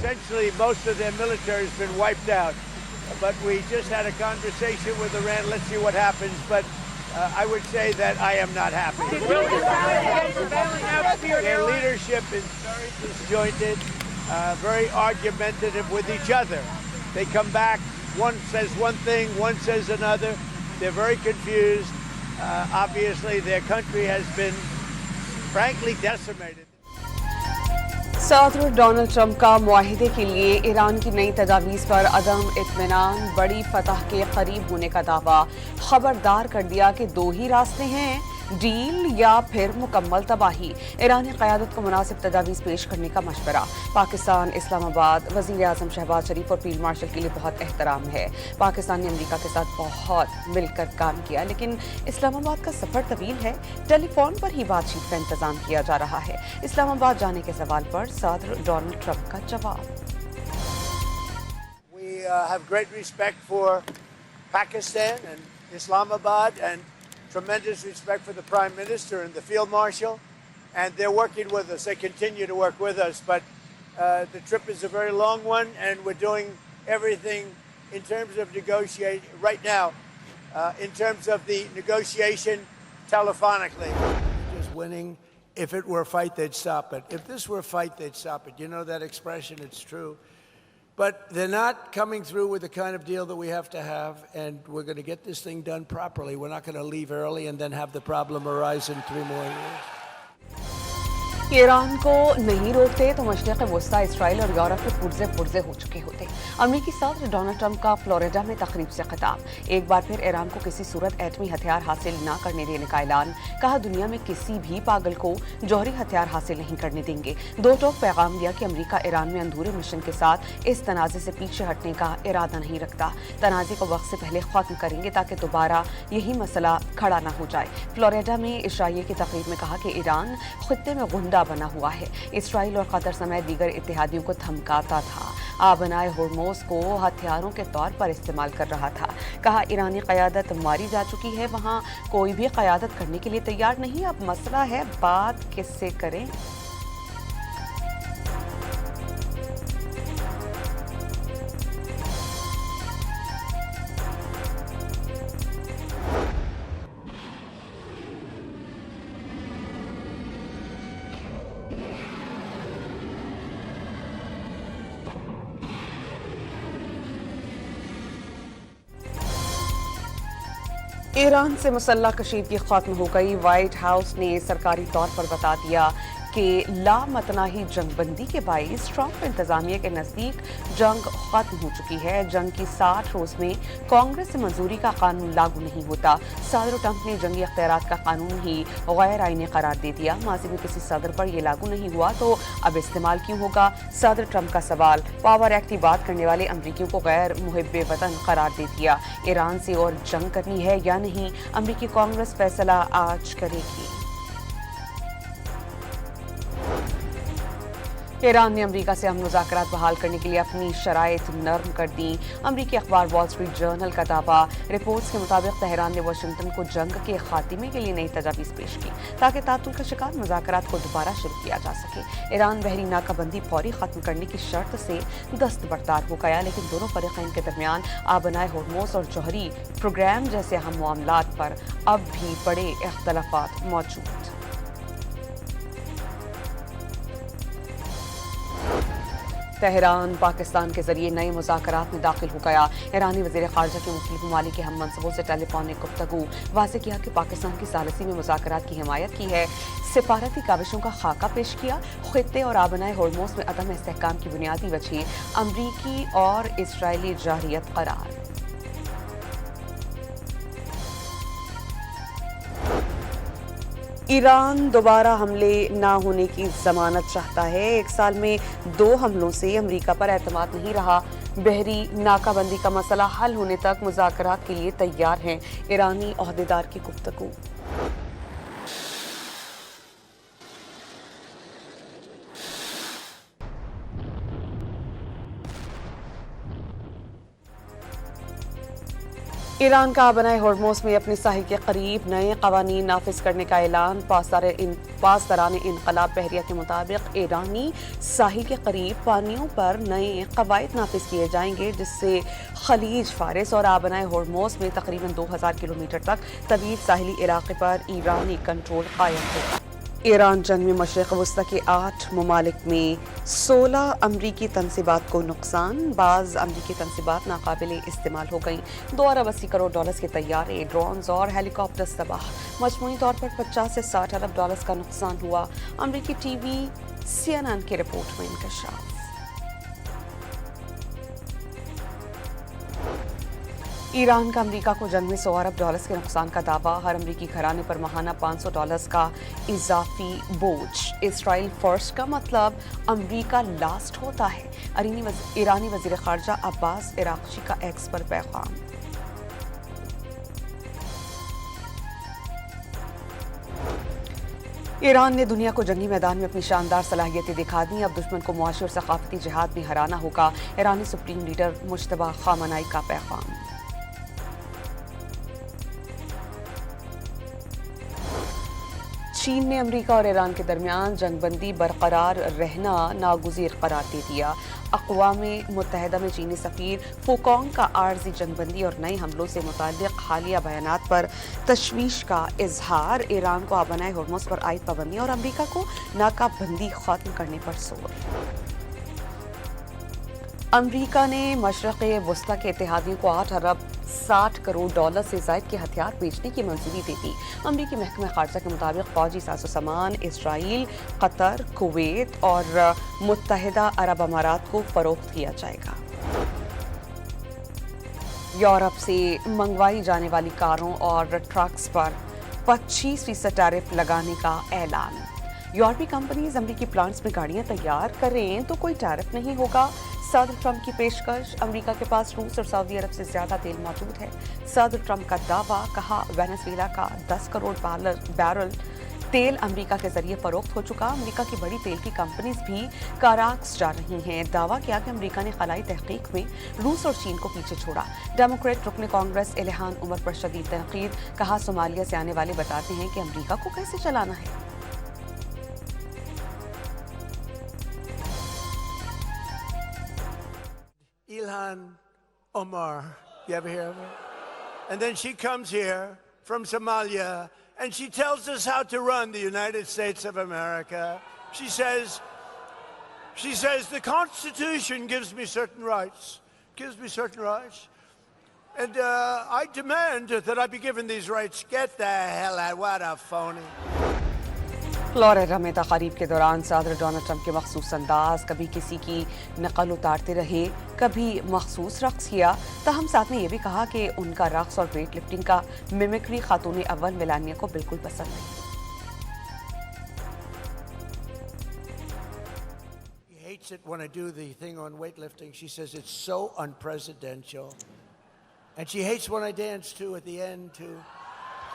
essentially most of their military has been wiped out. But we just had a conversation with Iran. Let's see what happens. But I would say that I am not happy. Their leadership is very disjointed, very argumentative with each other. They come back, one says one thing, one says another. They're very confused. Obviously, their country has been, frankly, decimated. सदर Donald Trump का मुआहिदे के लिए Iran की नई तजावीज़ पर अदम इत्मीनान, बड़ी फतह के करीब होने का दावा, खबरदार कर दिया कि दो ही रास्ते हैं, डील या फिर मुकम्मल तबाही। ईरानी क़यादत को मुनासिब तजावीज़ पेश करने का मशवरा। पाकिस्तान इस्लामाबाद, वज़ीर आज़म शहबाज शरीफ और फील्ड मार्शल के लिए बहुत एहतराम है। पाकिस्तान ने अमेरिका के साथ बहुत मिलकर काम किया, लेकिन इस्लामाबाद का सफ़र तवील है, टेलीफोन पर ही बातचीत का इंतज़ाम किया जा रहा है। इस्लामाबाद जाने के सवाल पर सदर डोनाल्ड ट्रंप का जवाब। We have great respect for Pakistan and Islamabad and tremendous respect for the Prime Minister and the Field Marshal, and they're working with us. They continue to work with us, but the trip is a very long one, and we're doing everything in terms of negotiating right now, in terms of the negotiation telephonically. Just winning. If it were a fight, they'd stop it. If this were a fight, they'd stop it. You know that expression, it's true. But they're not coming through with the kind of deal that we have to have, and we're going to get this thing done properly. We're not going to leave early and then have the problem arise in 3 more years. Iran को नहीं रोकते तो मशरिक़ वस्ता, Israel और Europe के पुर्जे हो चुके होते। अमेरिकी सदर डोनाल्ड ट्रंप का फ्लोरिडा में तकरीब से खिताब। एक बार फिर ईरान को किसी सूरत एटमी हथियार हासिल न करने देने का ऐलान। कहा, दुनिया में किसी भी पागल को जौहरी हथियार हासिल नहीं करने देंगे। दो टोक पैगाम दिया कि अमेरिका ईरान में अंधूरे मिशन के साथ इस तनाज़े से पीछे हटने का इरादा नहीं रखता। तनाज़े को वक्त से पहले ख़त्म करेंगे ताकि दोबारा यही मसला खड़ा न हो जाए। फ्लोरिडा में इशराइल की तकरीब में कहा कि ईरान खित्ते में गुंडा बना हुआ है, इसराइल और कतर समेत दीगर इत्तेहादियों को धमकाता था, आबनाए होर्मुज़ को हथियारों के तौर पर इस्तेमाल कर रहा था। कहा, ईरानी क़यादत मारी जा चुकी है, वहाँ कोई भी क़यादत करने के लिए तैयार नहीं। अब मसला है बात किससे करें। ईरान से मुसल्लह कशीदगी खत्म हो गई। व्हाइट हाउस ने सरकारी तौर पर बता दिया कि लामतनाही जंगबंदी के बाइस ट्रंप इंतजामिया के नज़दीक जंग खत्म हो चुकी है। जंग की 60 रोज़ में कांग्रेस से मंजूरी का कानून लागू नहीं होता। सदर ट्रंप ने जंगी अख्तियारात का कानून ही गैर आईनी करार दे दिया। माजी में किसी सदर पर यह लागू नहीं हुआ तो अब इस्तेमाल क्यों होगा? सदर ट्रंप का सवाल। पावर एक्ट की बात करने वाले अमरीकियों को गैर मुहिब्बे वतन करार दे दिया। ईरान से और जंग करनी है या नहीं, अमरीकी कांग्रेस फैसला आज करेगी। ईरान ने अमेरिका से हम मुज़ाकरात बहाल करने के लिए अपनी शराइत नरम कर दी। अमरीकी अखबार वॉल स्ट्रीट जर्नल का दावा। रिपोर्ट्स के मुताबिक तेहरान ने वाशिंगटन को जंग के खात्मे के लिए नई तजावीज़ पेश की ताकि तातुल का शिकार मुज़ाकरात को दोबारा शुरू किया जा सके। ईरान बहरी नाकाबंदी फौरी ख़त्म करने की शर्त से दस्तबरदार हो गया, लेकिन दोनों फ़रीक़ैन के दरमियान आबनाए होर्मुज़ और जौहरी प्रोग्राम जैसे अहम मामलात पर अब भी बड़े इख्तलाफात मौजूद। तेहरान पाकिस्तान के जरिए नए मुज़ाकरात में दाखिल हो गया। ईरानी वज़ीर ख़ारजा के मुख्तलिफ ममालिक के हम मनसबों से टेलीफोनिक गुफ्तगू। वाज़ेह किया कि पाकिस्तान की सालिसी में मुज़ाकरात की हिमायत की है। सिफारती काविशों का खाका पेश किया। खित्ते और आबनाए होर्मुज़ में अदम इस्तेहकाम की बुनियादी वजह अमरीकी और इसराइली जारहियत करार। ईरान दोबारा हमले ना होने की जमानत चाहता है। एक साल में 2 हमलों से अमेरिका पर एतमाद नहीं रहा। बहरी नाकाबंदी का मसला हल होने तक मुज़ाकरात के लिए तैयार हैं। ईरानी ओहदेदार की गुफ्तगू। ईरान का बनाए होर्मुज़ में अपनी साहिल के करीब नए कवानीन नाफिज करने का ऐलान। पासार پاسداران انقلاب بحریہ کے مطابق ایرانی ساحل کے قریب پانیوں پر نئے قواعد نافذ کیے جائیں گے جس سے خلیج فارس اور آبنائے ہورموز میں تقریباً 2000 کلومیٹر تک طویل ساحلی علاقے پر ایرانی کنٹرول قائم ہوگا۔ ایران جنگ میں مشرق وسطی کے 8 ممالک میں 16 امریکی تنصیبات کو نقصان، بعض امریکی تنصیبات ناقابل استعمال ہو گئیں، $2 ارب 80 کروڑ کے طیارے، ڈرونز اور ہیلی کاپٹر تباہ، مجموعی طور پر 50 سے 60 ارب ڈالرز کا نقصان ہوا، امریکی ٹی وی CNN کی رپورٹ میں انکشاف۔ ایران کا امریکہ کو جنگ میں 100 ارب ڈالرز کے نقصان کا دعویٰ، ہر امریکی گھرانے پر ماہانہ $500 کا اضافی بوجھ، اسرائیل فرسٹ کا مطلب امریکہ لاسٹ ہوتا ہے، ایرانی وزیر خارجہ عباس عراقچی کا ایکس پر پیغام۔ ایران نے دنیا کو جنگی میدان میں اپنی شاندار صلاحیتیں دکھا دیں، اب دشمن کو معاشی اور ثقافتی جہاد میں ہرانا ہوگا، ایرانی سپریم لیڈر مجتبی خامنائی کا پیغام۔ چین نے امریکہ اور ایران کے درمیان جنگ بندی برقرار رہنا ناگزیر قرار دے دیا، اقوام متحدہ میں چینی سفیر فوکونگ کا عارضی جنگ بندی اور نئے حملوں سے متعلق حالیہ بیانات پر تشویش کا اظہار، ایران کو آبنائے ہورموز پر عائد پابندی اور امریکہ کو ناکہ بندی ختم کرنے پر زور۔ امریکہ نے مشرق وسطی کے اتحادیوں کو 8 ارب 60 کروڑ ڈالر سے زائد کے ہتھیار بیچنے کی منظوری دے دی، امریکی محکمہ خارجہ کے مطابق فوجی ساز و سامان اسرائیل، قطر، کویت اور متحدہ عرب امارات کو فروخت کیا جائے گا۔ یورپ سے منگوائی جانے والی کاروں اور ٹرکس پر 25% ٹیرف لگانے کا اعلان، یورپی کمپنیز امریکی پلانٹس میں گاڑیاں تیار کریں تو کوئی ٹیرف نہیں ہوگا، صدر ٹرمپ کی پیشکش، امریکہ کے پاس روس اور سعودی عرب سے زیادہ تیل موجود ہے، صدر ٹرمپ کا دعویٰ، کہا وینزویلا کا 10 کروڑ بیرل تیل امریکہ کے ذریعے فروخت ہو چکا، امریکہ کی بڑی تیل کی کمپنیز بھی کاراکس جا رہی ہیں، دعویٰ کیا کہ امریکہ نے خلائی تحقیق میں روس اور چین کو پیچھے چھوڑا، ڈیموکریٹ رکن کانگریس الہان عمر پر شدید تنقید، کہا صومالیہ سے آنے والے بتاتے ہیں کہ امریکہ کو کیسے چلانا ہے۔ Ilhan Omar, you ever hear of her? And then she comes here from Somalia and she tells us how to run the United States of America. She says the Constitution gives me certain rights, and I demand that I be given these rights. Get the hell out, what a phony. Florida میں تقاریب کے دوران صدر Donald Trump کے مخصوص انداز، کبھی کسی کی نقل اتارتے رہے، کبھی مخصوص رقص کیا، تاہم ساتھ میں یہ بھی کہا کہ ان کا رقص اور ویٹ لفٹنگ کا میمکری خاتون اول میلانیہ کو بالکل پسند نہیں۔ She hates it when I do the thing on weightlifting. She says it's so unpresidential. And she hates when I dance too at the end too.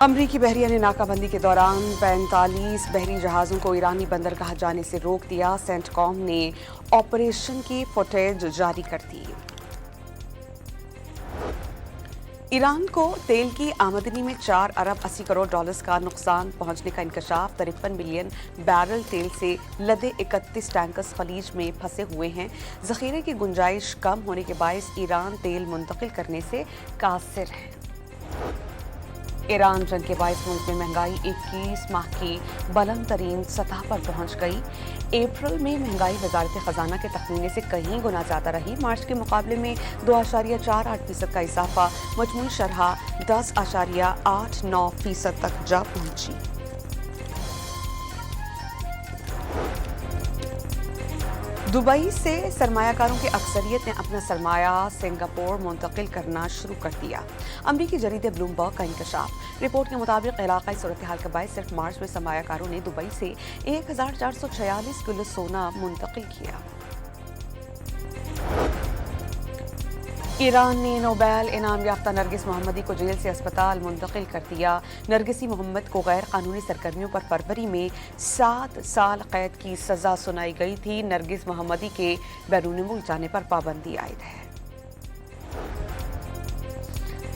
امریکی بحریہ نے ناکہ بندی کے دوران 45 بحری جہازوں کو ایرانی بندرگاہ جانے سے روک دیا، سینٹ کام نے آپریشن کی فوٹیج جاری کر دی۔ ایران کو تیل کی آمدنی میں 4 ارب 80 کروڑ ڈالرز کا نقصان پہنچنے کا انکشاف، 53 ملین بیرل تیل سے لدے 31 ٹینکرز خلیج میں پھنسے ہوئے ہیں، ذخیرے کی گنجائش کم ہونے کے باعث ایران تیل منتقل کرنے سے قاصر ہے۔ ایران جنگ کے باعث ملک میں مہنگائی 21 ماہ کی بلند ترین سطح پر پہنچ گئی، اپریل میں مہنگائی وزارت خزانہ کے تخمینے سے کہیں گنا زیادہ رہی، مارچ کے مقابلے میں 2.48% کا اضافہ، مجموعی شرح 10.89% تک جا پہنچی۔ دبئی سے سرمایہ کاروں کی اکثریت نے اپنا سرمایہ سنگاپور منتقل کرنا شروع کر دیا، امریکی جریدے بلومبرگ کا انکشاف، رپورٹ کے مطابق علاقائی صورتحال کے باعث صرف مارچ میں سرمایہ کاروں نے دبئی سے 1446 کلو سونا منتقل کیا۔ ایران نے نوبیل انعام یافتہ نرگس محمدی کو جیل سے اسپتال منتقل کر دیا، نرگسی محمد کو غیر قانونی سرگرمیوں پر فروری میں 7 سال قید کی سزا سنائی گئی تھی، نرگس محمدی کے بیرون ملک جانے پر پابندی عائد ہے۔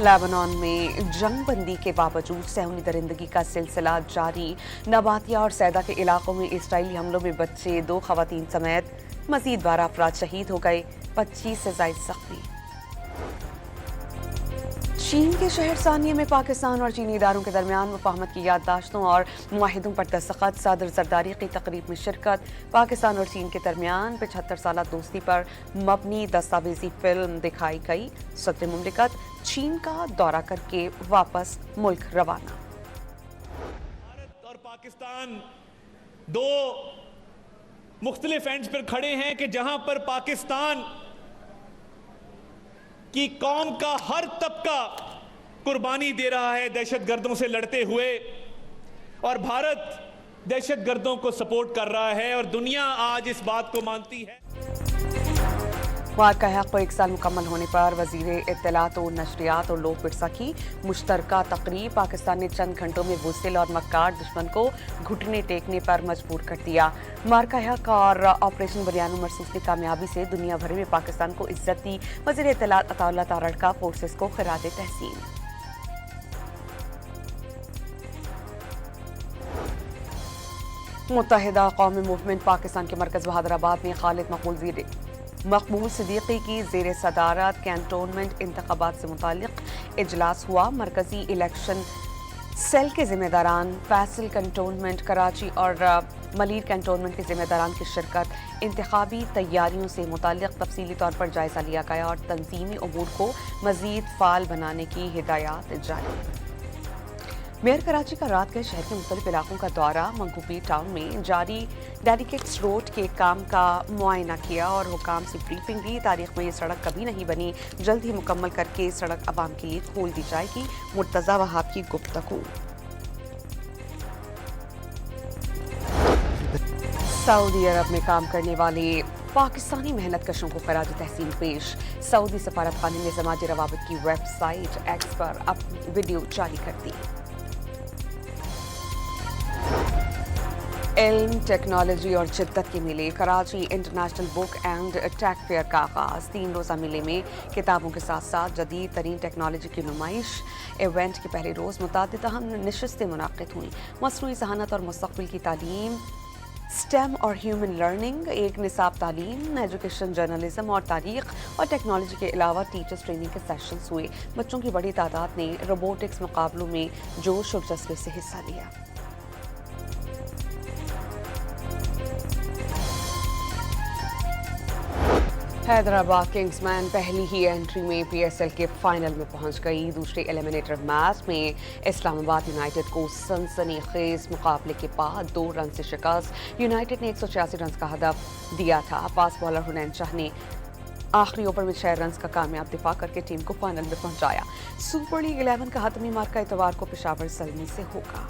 लेबनान में जंग बंदी के बावजूद सहूनी दरिंदगी का सिलसिला जारी। नबातिया और सैदा के इलाकों में इसराइली हमलों में बच्चे, 2 खवातीन समेत मजीद 12 अफराद शहीद हो गए, 25 से जायद जख्मी। चीन के शहर सानिया में पाकिस्तान और चीनी इदारों के दरमियान मुफाहमत की याददाश्तों और मुआहिदों पर दस्तखत। सदर जरदारी की तकरीब में शिरकत। पाकिस्तान और चीन के दरमियान 75 साला दोस्ती पर मबनी दस्तावेजी फिल्म दिखाई गई। सदर मुमलिकत चीन का दौरा करके वापस मुल्क रवाना। भारत और पाकिस्तान दो मुख्तलिफ एंड्स पर खड़े हैं कि जहां पर पाकिस्तान की कौम का हर तबका कुर्बानी दे रहा है दहशतगर्दों से लड़ते हुए, और भारत दहशतगर्दों को सपोर्ट कर रहा है, और दुनिया आज इस बात को मानती है। वाक़या हक़ को 1 साल मुकम्मल होने पर वज़ीर इत्तलात और नशरियात और लोक विरसा की मुश्तरका तकरीब। पाकिस्तान ने चंद घंटों में बुज़दिल और मक्कार दुश्मन को घुटने टेकने पर मजबूर कर दिया। मार्का हक़ और ऑपरेशन बरियान मरसूस की कामयाबी से दुनिया भर में पाकिस्तान को इज्जत दी। वज़ीर इत्तलात अताउल्लाह तारड़ का फोर्सेस को खिराज तहसीन। मुत्तहिदा कौमी मूवमेंट पाकिस्तान के मरकज़ बहादुराबाद में खालिद मकबूल सिद्दीकी की ज़ेर सदारत कैंटोनमेंट इंतखाबात से मुताल्लिक़ इजलास हुआ। मरकज़ी इलेक्शन सेल के ज़िम्मेदारान, फैसल कैंटोनमेंट कराची और मलीर कैंटोनमेंट के ज़िम्मेदारान की शिरकत। इंतखाबी तैयारियों से मुताल्लिक़ तफसीली तौर पर जायज़ा लिया गया और तंजीमी उमूर को मज़ीद फ़ाल बनाने की हिदायत जारी। मेयर कराची का रात गए शहर के मुख्तलिफ इलाकों का दौरा। मंगूपी टाउन में जारी डेडिकेट्स रोड के काम का मुआयना किया और हुकाम से ब्रीफिंग दी। तारीख में ये सड़क कभी नहीं बनी, जल्द ही मुकम्मल करके सड़क आवाम के लिए खोल दी जाएगी। मुर्तज़ा वहाब की गुफ्तगू। सऊदी अरब में काम करने वाले पाकिस्तानी मेहनत कशों को खराज तहसीन पेश। सऊदी सफारत खाने ने समाजी रवाबित की वेबसाइट एक्स पर अपनी वीडियो जारी कर दी। इल्म, टेक्नोलॉजी और शिद्दत के मेले। Karachi international book and tech fair का आगाज़। 3 रोज़ा मेले में किताबों के साथ साथ जदीद तरीन टेक्नोलॉजी की नुमाइश। इवेंट के पहले रोज़ मुतादिद अहम नशिस्तें मुनाक़िद हुई। मसनूई ज़हानत और मुस्तक़बिल की तालीम, स्टेम और ह्यूमन लर्निंग, एक निसाब तालीम, एजुकेशन, जर्नलिज्म और तारीख़ और टेक्नोलॉजी के अलावा टीचर्स ट्रेनिंग के सेशंस हुए। बच्चों की बड़ी तादाद ने रोबोटिक्स मुकाबलों में जोश और जज्बे से हिस्सा लिया। हैदराबाद किंग्समैन पहली ही एंट्री में PSL के फाइनल में पहुंच गई। दूसरे एलिमिनेटर मैच में इस्लामाबाद यूनाइटेड को सनसनीखेज मुकाबले के बाद 2 रन से शिकस्त। यूनाइटेड ने 186 रन का हदफ दिया था। फास्ट बॉलर हुनैन शाह ने आखिरी ओवर में 6 रन का कामयाब दिफा करके टीम को फाइनल में पहुंचाया। सुपर लीग 11 का हतमी मार्का इतवार को पेशावर ज़ल्मी से होगा।